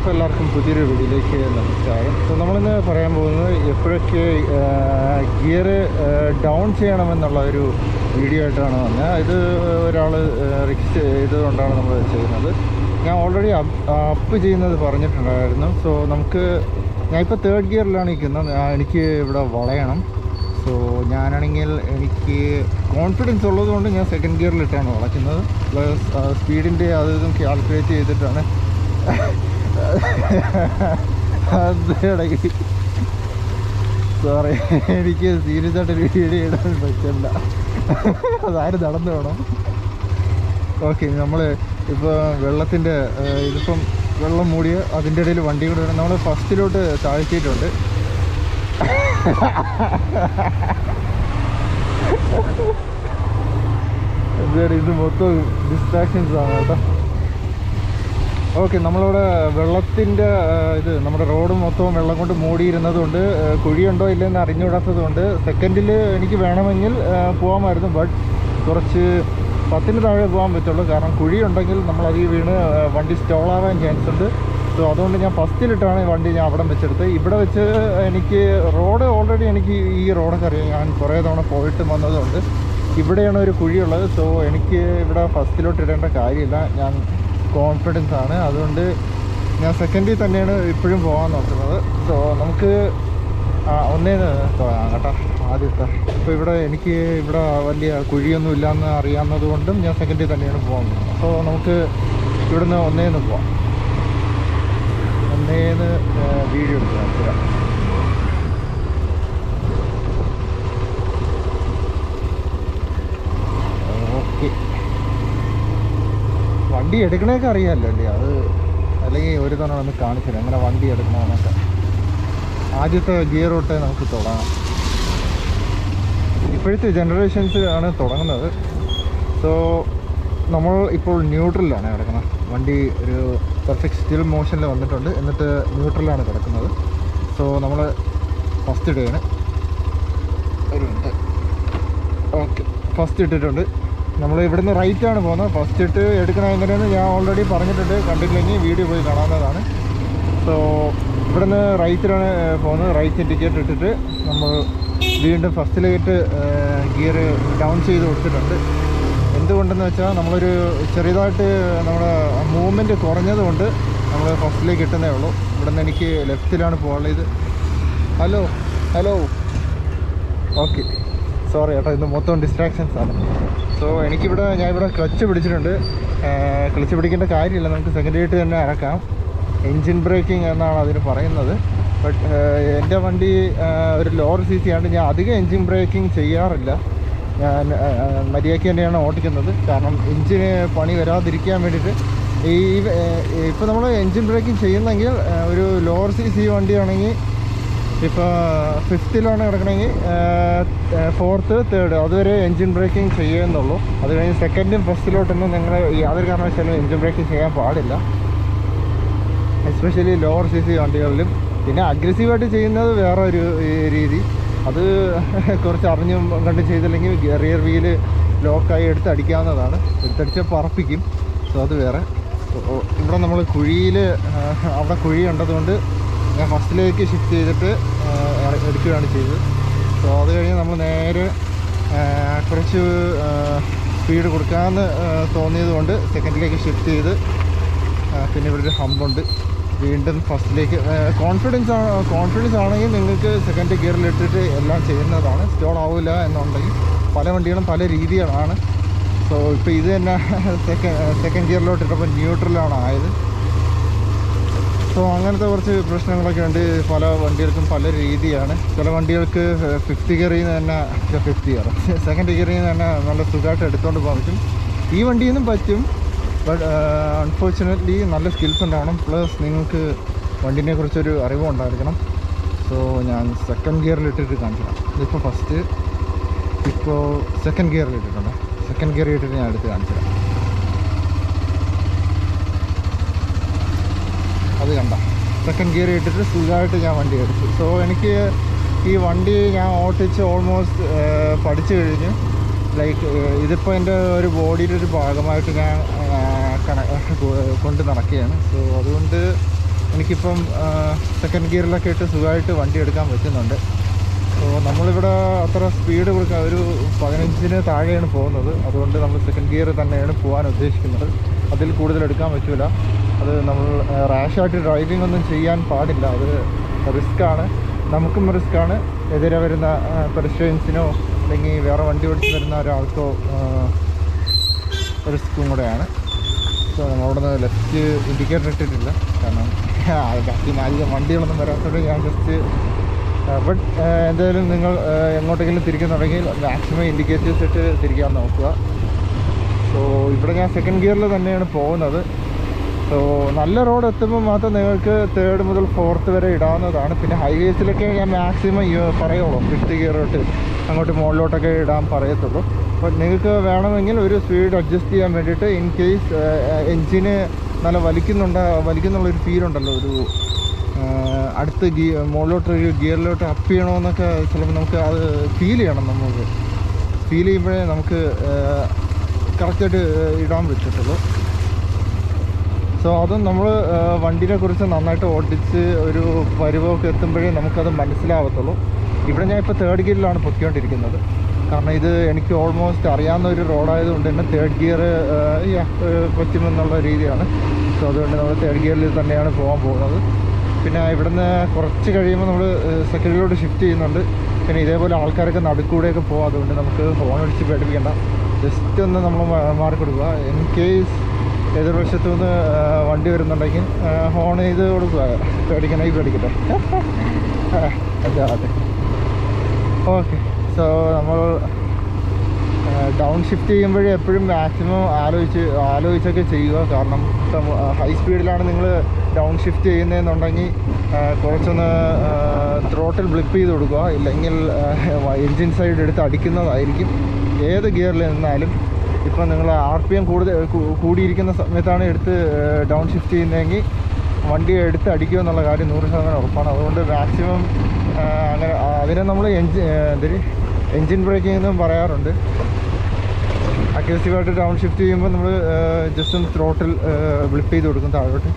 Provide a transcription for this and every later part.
അപ്പോൾ എല്ലാവർക്കും പുതിയൊരു വീഡിയോയിലേക്ക് നമസ്കാരം. സോ നമ്മളിന്ന് പറയാൻ പോകുന്നത് എപ്പോഴൊക്കെ ഗിയർ ഡൗൺ ചെയ്യണമെന്നുള്ള ഒരു വീഡിയോ ആയിട്ടാണ് വന്നത്. ഇത് ഒരാൾ റിക്വസ്റ്റ് ചെയ്തുകൊണ്ടാണ് നമ്മൾ ചെയ്യുന്നത്. ഞാൻ ഓൾറെഡി അപ്പ് ചെയ്യുന്നത് പറഞ്ഞിട്ടുണ്ടായിരുന്നു. സോ ഞാനിപ്പോൾ തേർഡ് ഗിയറിലാണ് നിൽക്കുന്നത്. എനിക്ക് ഇവിടെ വളയണം. സോ ഞാനാണെങ്കിൽ എനിക്ക് കോൺഫിഡൻസ് ഉള്ളതുകൊണ്ട് ഞാൻ സെക്കൻഡ് ഗിയറിലിട്ടാണ് വളയ്ക്കുന്നത്. പ്ലസ് സ്പീഡിൻ്റെ അതും കാൽക്കുലേറ്റ് ചെയ്തിട്ടാണ് അതിടയ്ക്ക് സോറി, എനിക്ക് സീരിയസ് ആയിട്ട് വീഡിയോ ഇടാൻ പറ്റില്ല. അതാരും നടന്നു വേണം. ഓക്കെ, നമ്മൾ ഇപ്പോൾ വെള്ളത്തിൻ്റെ ഇതിപ്പം വെള്ളം മൂടിയ അതിൻ്റെ ഇടയിൽ വണ്ടി കൂടെ വേണം. നമ്മൾ ഫസ്റ്റിലോട്ട് താഴ്ത്തിയിട്ടുണ്ട്. എന്തായാലും ഇത് മൊത്തം ഡിസ്ട്രാക്ഷൻസ് ആണ് കേട്ടോ. ഓക്കെ, നമ്മളിവിടെ വെള്ളത്തിൻ്റെ നമ്മുടെ റോഡ് മൊത്തവും വെള്ളം കൊണ്ട് മൂടിയിരുന്നത് കൊണ്ട് കുഴിയുണ്ടോ ഇല്ലെന്ന് അറിഞ്ഞുകൂടാത്തത് കൊണ്ട് സെക്കൻഡിൽ എനിക്ക് വേണമെങ്കിൽ പോകാമായിരുന്നു. ബട്ട് കുറച്ച് 10 താഴെ പോകാൻ പറ്റുള്ളൂ. കാരണം കുഴിയുണ്ടെങ്കിൽ നമ്മളതിൽ വീണ് വണ്ടി സ്റ്റോളാവാൻ ചാൻസ് ഉണ്ട്. സോ അതുകൊണ്ട് ഞാൻ ഫസ്റ്റിലിട്ടാണ് വണ്ടി ഞാൻ അവിടെ വെച്ചെടുത്ത്. ഇവിടെ വെച്ച് എനിക്ക് റോഡ് ഓൾറെഡി എനിക്ക് ഈ റോഡൊക്കെ അറിയാം. ഞാൻ കുറേ തവണ പോയിട്ട് വന്നതുകൊണ്ട് ഇവിടെയാണ് ഒരു കുഴിയുള്ളത്. സോ എനിക്ക് ഇവിടെ ഫസ്റ്റിലോട്ട് ഇടേണ്ട കാര്യമില്ല. ഞാൻ കോൺഫിഡൻസ് ആണ്. അതുകൊണ്ട് ഞാൻ സെക്കൻഡിൽ തന്നെയാണ് ഇപ്പോഴും പോകാൻ നോക്കുന്നത്. സോ നമുക്ക് ഒന്നേന്ന് തുടങ്ങാം കേട്ടോ. ആദ്യത്തെ ഇപ്പോൾ എനിക്ക് ഇവിടെ വലിയ കുഴിയൊന്നും ഇല്ലയെന്ന് അറിയാവുന്നത് കൊണ്ടും ഞാൻ സെക്കൻഡിൽ തന്നെയാണ് പോകുന്നത്. അപ്പോൾ നമുക്ക് ഇവിടുന്ന് ഒന്നേന്ന് പോവാം. ഒന്നേന്ന് വീഡിയോ എടുക്കാം. ഓക്കെ, വണ്ടി എടുക്കണേക്കെ അറിയാമല്ലോ അല്ലേ? അത് അല്ലെങ്കിൽ ഒരു തവണ ഒന്ന് കാണിച്ചില്ല എങ്ങനെ വണ്ടി എടുക്കണമെന്നൊക്കെ. ആദ്യത്തെ ഗിയർ തൊട്ടേ നമുക്ക് തുടങ്ങാം. ഇപ്പോഴത്തെ ജനറേഷൻസ് ആണ് തുടങ്ങുന്നത്. സോ നമ്മൾ ഇപ്പോൾ ന്യൂട്രലാണ് കിടക്കുന്നത്. വണ്ടി ഒരു പെർഫെക്റ്റ് സ്റ്റിൽ മോഷനിൽ വന്നിട്ടുണ്ട്. എന്നിട്ട് ന്യൂട്രലാണ് കിടക്കുന്നത്. സോ നമ്മൾ ഫസ്റ്റ് ഇടുകയാണ്. ഒരു മിനിറ്റ്. ഓക്കെ, ഫസ്റ്റ് ഇട്ടിട്ടുണ്ട്. നമ്മൾ ഇവിടുന്ന് റൈറ്റാണ് പോകുന്നത്. ഫസ്റ്റ് ഇട്ട് എടുക്കണ എങ്ങനെയെന്ന് ഞാൻ ഓൾറെഡി പറഞ്ഞിട്ടുണ്ട്. കണ്ടില്ലെങ്കിൽ വീഡിയോ പോയി കാണാവുന്നതാണ്. സോ ഇവിടുന്ന് റൈറ്റിലാണ് പോകുന്നത്. റൈറ്റ് ഇൻഡിക്കേറ്റർ ഇട്ടിട്ട് നമ്മൾ വീണ്ടും ഫസ്റ്റിലേക്ക് ഗിയർ ഡൗൺ ചെയ്ത് കൊടുത്തിട്ടുണ്ട്. എന്തുകൊണ്ടെന്ന് വെച്ചാൽ നമ്മളൊരു ചെറിയതായിട്ട് നമ്മുടെ മൂവ്മെൻറ്റ് കുറഞ്ഞതുകൊണ്ട് നമ്മൾ ഫസ്റ്റിലേക്ക് ഇട്ടുന്നേ ഉള്ളൂ. ഇവിടുന്ന് എനിക്ക് ലെഫ്റ്റിലാണ് പോകാനുള്ളത്. ഹലോ ഓക്കെ, സോറി കേട്ടോ, ഇത് മൊത്തം ഡിസ്ട്രാക്ഷൻസ് ആണ്. സോ ഞാൻ ഇവിടെ ക്ലച്ച് പിടിച്ചിട്ടുണ്ട്. ക്ലച്ച് പിടിക്കേണ്ട കാര്യമില്ല, നമുക്ക് സെക്കൻഡായിട്ട് തന്നെ ഇറക്കാം. എൻജിൻ ബ്രേക്കിംഗ് എന്നാണ് അതിന് പറയുന്നത്. ബട്ട് എൻ്റെ വണ്ടി ഒരു ലോവർ CC ആണ്. ഞാൻ അധികം എൻജിൻ ബ്രേക്കിംഗ് ചെയ്യാറില്ല. ഞാൻ മര്യാദയ്ക്ക് തന്നെയാണ് ഓടിക്കുന്നത്. കാരണം എൻജിന് പണി വരാതിരിക്കാൻ വേണ്ടിയിട്ട്. ഇപ്പോൾ നമ്മൾ എൻജിൻ ബ്രേക്കിംഗ് ചെയ്യുന്നെങ്കിൽ ഒരു ലോവർ CC വണ്ടിയാണെങ്കിൽ ഇപ്പോൾ 5th കിടക്കണമെങ്കിൽ 4th 3rd അതുവരെ എൻജിൻ ബ്രേക്കിംഗ് ചെയ്യുന്നുള്ളൂ. അത് കഴിഞ്ഞ് സെക്കൻഡും ഫസ്റ്റിലോട്ടൊന്നും നിങ്ങൾ യാതൊരു കാരണവശാലും എൻജിൻ ബ്രേക്കിംഗ് ചെയ്യാൻ പാടില്ല, എസ്പെഷ്യലി ലോവർ CC വണ്ടികളിലും. പിന്നെ അഗ്രസീവായിട്ട് ചെയ്യുന്നത് വേറെ ഒരു രീതി. അത് കുറച്ച് അറിഞ്ഞും കണ്ട് ചെയ്തില്ലെങ്കിൽ റിയർ വീല് ലോക്കായി എടുത്തടിക്കാവുന്നതാണ്. എടുത്തടിച്ചാൽ പറപ്പിക്കും. സോ അത് വേറെ. ഇവിടെ നമ്മൾ അവിടെ കുഴി ഉണ്ടതുകൊണ്ട് ഞാൻ ഫസ്റ്റിലേക്ക് ഷിഫ്റ്റ് ചെയ്തിട്ട് എടുക്കുകയാണ് ചെയ്തത്. സോ അത് കഴിഞ്ഞ് നമ്മൾ നേരെ കുറച്ച് സ്പീഡ് കൊടുക്കാമെന്ന് തോന്നിയത് കൊണ്ട് സെക്കൻഡിലേക്ക് ഷിഫ്റ്റ് ചെയ്ത് പിന്നെ ഇവിടെ ഒരു ഹമ്പുണ്ട്. വീണ്ടും ഫസ്റ്റിലേക്ക് കോൺഫിഡൻസ് ആണെങ്കിൽ നിങ്ങൾക്ക് സെക്കൻഡ് ഗിയറിലിട്ടിട്ട് എല്ലാം ചെയ്യുന്നതാണ്. സ്റ്റോൾ ആവില്ല എന്നുണ്ടെങ്കിൽ പല വണ്ടികളും പല രീതികളാണ്. സോ ഇപ്പോൾ ഇത് തന്നെ സെക്കൻഡ് ഗിയറിലോട്ടിട്ടപ്പോൾ ന്യൂട്രലാണ് ആയത്. സോ അങ്ങനത്തെ കുറച്ച് പ്രശ്നങ്ങളൊക്കെ ഉണ്ട്. പല വണ്ടികൾക്കും പല രീതിയാണ്. ചില വണ്ടികൾക്ക് 5th ഗിയറിൽ നിന്ന് തന്നെ 5th ഗിയർ സെക്കൻഡ് ഗിയറിൽ നിന്ന് തന്നെ നല്ല സുഖമായിട്ട് എടുത്തുകൊണ്ട് പോകാൻ പറ്റും. ഈ വണ്ടിയിൽ നിന്നും പറ്റും. ബട്ട് അൺഫോർച്ചുനേറ്റ്ലി നല്ല സ്കിൽസ് ഉണ്ടാവണം. പ്ലസ് നിങ്ങൾക്ക് വണ്ടീനെ കുറിച്ചൊരു അറിവും ഉണ്ടായിരിക്കണം. സോ ഞാൻ സെക്കൻഡ് ഗിയറിലിട്ടിട്ട് കാണിക്കണം. ഇതിപ്പോൾ ഫസ്റ്റ് ഇപ്പോൾ സെക്കൻഡ് ഗിയറിലിട്ടിട്ടുണ്ട്. സെക്കൻഡ് ഗിയറിൽ ഇട്ടിട്ട് ഞാൻ എടുത്ത് കാണിച്ചിടാം. അത് കണ്ട സെക്കൻഡ് ഗിയർ ഇട്ടിട്ട് സുഖമായിട്ട് ഞാൻ വണ്ടി എടുത്തു. സോ എനിക്ക് ഈ വണ്ടി ഞാൻ ഓട്ടിച്ച് ഓൾമോസ്റ്റ് പഠിച്ചു കഴിഞ്ഞു. ലൈക്ക് ഇതിപ്പോൾ എൻ്റെ ഒരു ബോഡിയുടെ ഒരു ഭാഗമായിട്ട് ഞാൻ കൊണ്ട് നടക്കുകയാണ്. സോ അതുകൊണ്ട് എനിക്കിപ്പം സെക്കൻഡ് ഗിയറിലൊക്കെ ഇട്ട് സുഖമായിട്ട് വണ്ടി എടുക്കാൻ പറ്റുന്നുണ്ട്. സോ നമ്മളിവിടെ അത്ര സ്പീഡ് കൊടുക്കുക, ഒരു 15-ന് താഴെയാണ് പോകുന്നത്. അതുകൊണ്ട് നമ്മൾ സെക്കൻഡ് ഗിയർ തന്നെയാണ് പോകാൻ ഉദ്ദേശിക്കുന്നത്. അതിൽ കൂടുതൽ എടുക്കാൻ പറ്റില്ല. അത് നമ്മൾ റാഷായിട്ട് ഡ്രൈവിംഗ് ഒന്നും ചെയ്യാൻ പാടില്ല. അത് റിസ്ക്കാണ്, നമുക്കും റിസ്ക്കാണ്, എതിരെ വരുന്ന പെഡസ്ട്രിയൻസിനോ അല്ലെങ്കിൽ വേറെ വണ്ടി ഓടിച്ച് വരുന്ന ഒരാൾക്കോ റിസ്ക്കും കൂടെയാണ്. സോ നമ്മളവിടെ നിന്ന് ലെഫ്റ്റ് ഇൻഡിക്കേറ്റർ ഇട്ടിട്ടില്ല, കാരണം ബാക്കി അധികം വണ്ടികളൊന്നും വരാത്തതുകൊണ്ട് ഞാൻ ജസ്റ്റ് ബട്ട് എന്തായാലും നിങ്ങൾ എങ്ങോട്ടെങ്കിലും തിരിക്കുന്നുണ്ടെങ്കിൽ മാക്സിമം ഇൻഡിക്കേറ്റേഴ്സ് ഇട്ട് തിരിക്കാൻ നോക്കുക. സോ ഇവിടെ ഞാൻ സെക്കൻഡ് ഗിയറിൽ തന്നെയാണ് പോകുന്നത്. സോ നല്ല റോഡ് എത്തുമ്പോൾ മാത്രം നിങ്ങൾക്ക് 3rd മുതൽ 4th വരെ ഇടാവുന്നതാണ്. പിന്നെ ഹൈവേസിലൊക്കെ ഞാൻ മാക്സിമം പറയുള്ളൂ 5th ഗിയർ തൊട്ട് അങ്ങോട്ട് മുകളിലോട്ടൊക്കെ ഇടാൻ പറയത്തുള്ളൂ. അപ്പോൾ നിങ്ങൾക്ക് വേണമെങ്കിൽ ഒരു സ്പീഡ് അഡ്ജസ്റ്റ് ചെയ്യാൻ വേണ്ടിയിട്ട് ഇൻ കേസ് എൻജിന് നല്ല വലിക്കുന്നുള്ളൊരു ഫീലുണ്ടല്ലോ, ഒരു അടുത്ത മുകളിലോട്ട് ഒരു ഗിയറിലോട്ട് അപ്പ് ചെയ്യണമെന്നൊക്കെ ചിലപ്പോൾ നമുക്ക് അത് ഫീൽ ചെയ്യണം. നമുക്ക് ഫീൽ ചെയ്യുമ്പോഴേ നമുക്ക് കറക്റ്റായിട്ട് ഇടാൻ പറ്റത്തുള്ളൂ. സോ അതും നമ്മൾ വണ്ടിനെ കുറിച്ച് നന്നായിട്ട് ഓടിച്ച് ഒരു പരുവമൊക്കെ എത്തുമ്പോഴേ നമുക്കത് മനസ്സിലാവത്തുള്ളൂ. ഇവിടെ ഞാൻ ഇപ്പോൾ 3rd ഗിയറിലാണ് പൊയ്ക്കൊണ്ടിരിക്കുന്നത്. കാരണം ഇത് എനിക്ക് ഓൾമോസ്റ്റ് അറിയാവുന്ന ഒരു റോഡായതുകൊണ്ട് തന്നെ 3rd ഗിയർ പറ്റുമെന്നുള്ള രീതിയാണ്. സോ അതുകൊണ്ട് നമ്മൾ 3rd ഗിയറിൽ തന്നെയാണ് പോകാൻ പോകുന്നത്. പിന്നെ ഇവിടുന്ന് കുറച്ച് കഴിയുമ്പോൾ നമ്മൾ സെക്കൻഡിലോട്ട് ഷിഫ്റ്റ് ചെയ്യുന്നുണ്ട്. പിന്നെ ഇതേപോലെ ആൾക്കാരൊക്കെ നടുക്കൂടെയൊക്കെ പോകും. അതുകൊണ്ട് നമുക്ക് ഹോൺ അടിച്ച് പേടിപ്പിക്കേണ്ട, ജസ്റ്റ് ഒന്ന് നമ്മൾ മാറിക്കൊടുക്കുക. ഇൻ കേസ് എതിർവശത്തു നിന്ന് വണ്ടി വരുന്നുണ്ടെങ്കിൽ ഹോൺ ചെയ്ത് കൊടുക്കുക. പേടിക്കട്ടെ. അതെ. ഓക്കെ, സോ നമ്മൾ ഡൗൺ ഷിഫ്റ്റ് ചെയ്യുമ്പോഴേ എപ്പോഴും മാക്സിമം ആലോചിച്ചൊക്കെ ചെയ്യുക. കാരണം ഹൈ സ്പീഡിലാണ് നിങ്ങൾ ഡൗൺ ഷിഫ്റ്റ് ചെയ്യുന്നതെന്നുണ്ടെങ്കിൽ കുറച്ചൊന്ന് ത്രോട്ടിൽ ബ്ലിപ്പ് ചെയ്ത് കൊടുക്കുക. ഇല്ലെങ്കിൽ എൻജിൻ സൈഡ് എടുത്ത് അടിക്കുന്നതായിരിക്കും. ഏത് ഗിയറിൽ നിന്നാലും ഇപ്പം നിങ്ങൾ RPM കൂടിയിരിക്കുന്ന സമയത്താണ് എടുത്ത് ഡൗൺ ഷിഫ്റ്റ് ചെയ്യുന്നതെങ്കിൽ വണ്ടി എടുത്ത് അടിക്കുക എന്നുള്ള കാര്യം 100% ഉറപ്പാണ്. അതുകൊണ്ട് മാക്സിമം അങ്ങനെ അതിനെ നമ്മൾ എൻജിൻ ബ്രേക്കിംഗ് എന്നും പറയാറുണ്ട്. അഗ്രസീവായിട്ട് ഡൗൺ ഷിഫ്റ്റ് ചെയ്യുമ്പോൾ നമ്മൾ ജസ്റ്റ് ഒന്ന് ത്രോട്ടിൽ ബ്ലിപ്പ് ചെയ്ത് കൊടുക്കും താഴോട്ട്.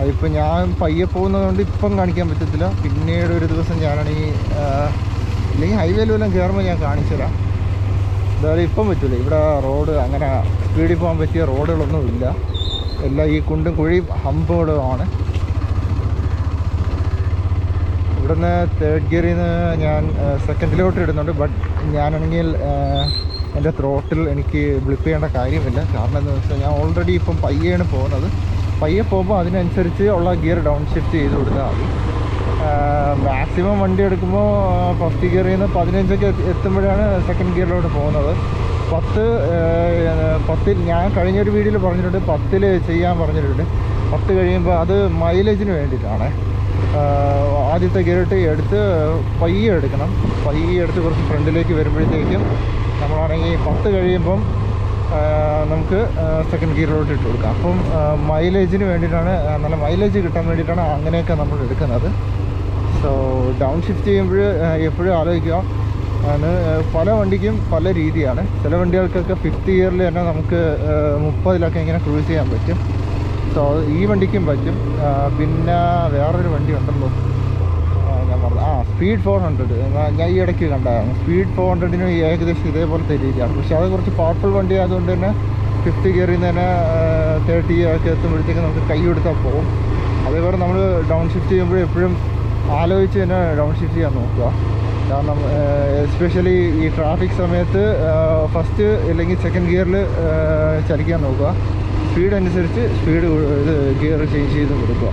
അതിപ്പോൾ ഞാൻ പയ്യെ പോകുന്നതുകൊണ്ട് ഇപ്പം കാണിക്കാൻ പറ്റത്തില്ല. പിന്നീട് ഒരു ദിവസം ഞാനാണെങ്കിൽ അല്ലെങ്കിൽ ഹൈവേയിൽ വല്ലതും കയറുമ്പോൾ ഞാൻ കാണിച്ചു തരാം. എന്തായാലും ഇപ്പം പറ്റില്ല. ഇവിടെ റോഡ് അങ്ങനെ സ്പീഡിൽ പോകാൻ പറ്റിയ റോഡുകളൊന്നും ഇല്ല. എല്ലാം ഈ കുണ്ടും കുഴിയും ഹമ്പുകളുമാണ്. ഇവിടുന്ന് 3rd ഗിയറിൽ നിന്ന് ഞാൻ സെക്കൻഡിലോട്ട് ഇടുന്നുണ്ട്. ബട്ട് ഞാനാണെങ്കിൽ എൻ്റെ ത്രോട്ടിൽ എനിക്ക് ബ്ലിപ്പ് ചെയ്യേണ്ട കാര്യമില്ല. കാരണം എന്താണെന്ന് വെച്ചാൽ ഞാൻ ഓൾറെഡി ഇപ്പം പയ്യെയാണ് പോകുന്നത്. പയ്യെ പോകുമ്പോൾ അതിനനുസരിച്ച് ഉള്ള ഗിയർ ഡൗൺ ഷിഫ്റ്റ് ചെയ്ത് കൊടുത്താൽ മതി. മാക്സിമം വണ്ടി എടുക്കുമ്പോൾ 1st ഗിയറിൽ നിന്ന് 15 എത്തുമ്പോഴാണ് സെക്കൻഡ് ഗിയറിലോട്ട് പോകുന്നത്. 10 ഞാൻ കഴിഞ്ഞൊരു വീഡിയോയിൽ പറഞ്ഞിട്ടുണ്ട്, 10 ചെയ്യാൻ പറഞ്ഞിട്ടുണ്ട്. 10 കഴിയുമ്പോൾ അത് മൈലേജിന് വേണ്ടിയിട്ടാണ്. ആദ്യത്തെ ഗിയറിട്ട് എടുത്ത് പയ്യെ എടുക്കണം. പയ്യെ എടുത്ത് കുറച്ച് ഫ്രണ്ടിലേക്ക് വരുമ്പോഴത്തേക്കും നമ്മളാണെങ്കിൽ 10 കഴിയുമ്പം നമുക്ക് സെക്കൻഡ് ഗിയറിലോട്ട് ഇട്ട് കൊടുക്കാം. അപ്പം മൈലേജിന് വേണ്ടിയിട്ടാണ്, നല്ല മൈലേജ് കിട്ടാൻ വേണ്ടിയിട്ടാണ് അങ്ങനെയൊക്കെ നമ്മൾ എടുക്കുന്നത്. സോ ഡൗൺ ഷിഫ്റ്റ് ചെയ്യുമ്പോൾ എപ്പോഴും ആലോചിക്കുക, പല വണ്ടിക്കും പല രീതിയാണ്. ചില വണ്ടികൾക്കൊക്കെ 5th ഗിയറിൽ തന്നെ നമുക്ക് 30-ലൊക്കെ ഇങ്ങനെ ക്രൂസ് ചെയ്യാൻ പറ്റും. സോ ഈ വണ്ടിക്കും പറ്റും. പിന്നെ വേറൊരു വണ്ടി ഉണ്ടല്ലോ, ഞാൻ പറഞ്ഞു സ്പീഡ് 400. ഞാൻ ഈ ഇടയ്ക്ക് കണ്ടായിരുന്നു. സ്പീഡ് 400-ന് ഏകദേശം ഇതേപോലത്തെ രീതിയാണ്. പക്ഷേ അത് കുറച്ച് പവർഫുൾ വണ്ടി ആയതുകൊണ്ട് തന്നെ 5th ഗിയറിൽ നിന്ന് തന്നെ 30 ഒക്കെ എത്തുമ്പോഴത്തേക്ക് നമുക്ക് കൈ കൊടുത്താൽ പോകും. അതേപോലെ നമ്മൾ ഡൗൺ ഷിഫ്റ്റ് ചെയ്യുമ്പോൾ എപ്പോഴും ആലോചിച്ച് തന്നെ ഡൗൺ ഷിഫ്റ്റ് ചെയ്യാൻ നോക്കുക. കാരണം എസ്പെഷ്യലി ഈ ട്രാഫിക് സമയത്ത് 1st അല്ലെങ്കിൽ സെക്കൻഡ് ഗിയറിൽ ചലിക്കാൻ നോക്കുക. സ്പീഡ് അനുസരിച്ച് ഗിയർ ചേഞ്ച് ചെയ്ത് കൊടുക്കുക.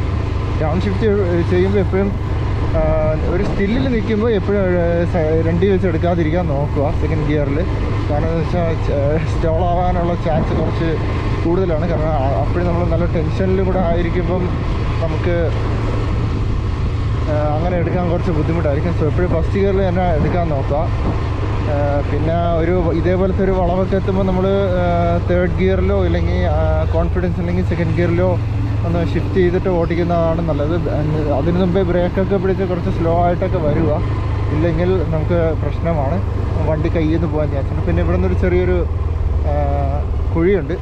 ഡൗൺ ഷിഫ്റ്റ് ചെയ്യുമ്പോൾ എപ്പോഴും ഒരു സ്റ്റില്ലിൽ നിൽക്കുമ്പോൾ എപ്പോഴും 2 വെച്ച് എടുക്കാതിരിക്കാൻ നോക്കുക സെക്കൻഡ് ഗിയറിൽ. കാരണം എന്ന് വെച്ചാൽ സ്റ്റോൾ ആവാനുള്ള ചാൻസ് കുറച്ച് കൂടുതലാണ്. കാരണം അപ്പോഴും നമ്മൾ നല്ല ടെൻഷനിലും കൂടെ ആയിരിക്കുമ്പം നമുക്ക് അങ്ങനെ എടുക്കാൻ കുറച്ച് ബുദ്ധിമുട്ടായിരിക്കും. സോ എപ്പോഴും 1st ഗിയറിൽ തന്നെ എടുക്കാൻ നോക്കുക. പിന്നെ ഇതേപോലത്തെ ഒരു വളവൊക്കെ എത്തുമ്പോൾ നമ്മൾ 3rd ഗിയറിലോ ഇല്ലെങ്കിൽ കോൺഫിഡൻസ് അല്ലെങ്കിൽ സെക്കൻഡ് ഗിയറിലോ ഒന്ന് ഷിഫ്റ്റ് ചെയ്തിട്ട് ഓടിക്കുന്നതാണ് നല്ലത്. അതിന് മുമ്പേ ബ്രേക്കൊക്കെ പിടിച്ച് കുറച്ച് സ്ലോ ആയിട്ടൊക്കെ വരിക, ഇല്ലെങ്കിൽ നമുക്ക് പ്രശ്നമാണ്, വണ്ടി കയ്യിൽ നിന്ന് പോകാൻ ചാൻസുണ്ട്. പിന്നെ ഇവിടെ നിന്നൊരു ചെറിയൊരു കുഴിയുണ്ട്.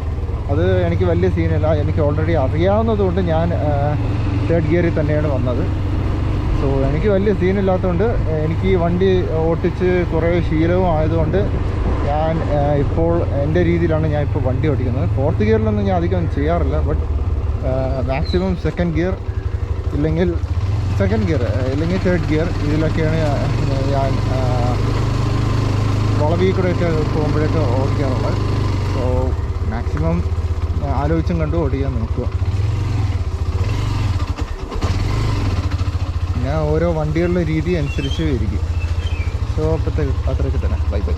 അത് എനിക്ക് വലിയ സീനില്ല. എനിക്ക് ഓൾറെഡി അറിയാവുന്നതുകൊണ്ട് ഞാൻ തേർഡ് ഗിയറിൽ തന്നെയാണ് വന്നത്. സോ എനിക്ക് വലിയ സീനില്ലാത്തതുകൊണ്ട് എനിക്ക് ഈ വണ്ടി ഓട്ടിച്ച് കുറേ ശീലവും ആയതുകൊണ്ട് ഞാൻ ഇപ്പോൾ എൻ്റെ രീതിയിലാണ് ഞാൻ ഇപ്പോൾ വണ്ടി ഓടിക്കുന്നത്. ഫോർത്ത് ഗിയറിലൊന്നും ഞാൻ അധികം ചെയ്യാറില്ല. ബട്ട് മാക്സിമം സെക്കൻഡ് ഗിയർ ഇല്ലെങ്കിൽ തേർഡ് ഗിയർ ഇതിലൊക്കെയാണ് ഞാൻ വളവിൽ കൂടെയൊക്കെ പോകുമ്പോഴൊക്കെ ഓടിക്കാറുള്ളത്. സോ മാക്സിമം ആലോചിച്ചും കണ്ടും ഓടിക്കാൻ നോക്കുക. പിന്നെ ഓരോ വണ്ടികളുടെ രീതി അനുസരിച്ച് ഇരിക്കും. സോ അപ്പോഴത്തേക്ക് അത്രയൊക്കെ തന്നെ. Bye bye.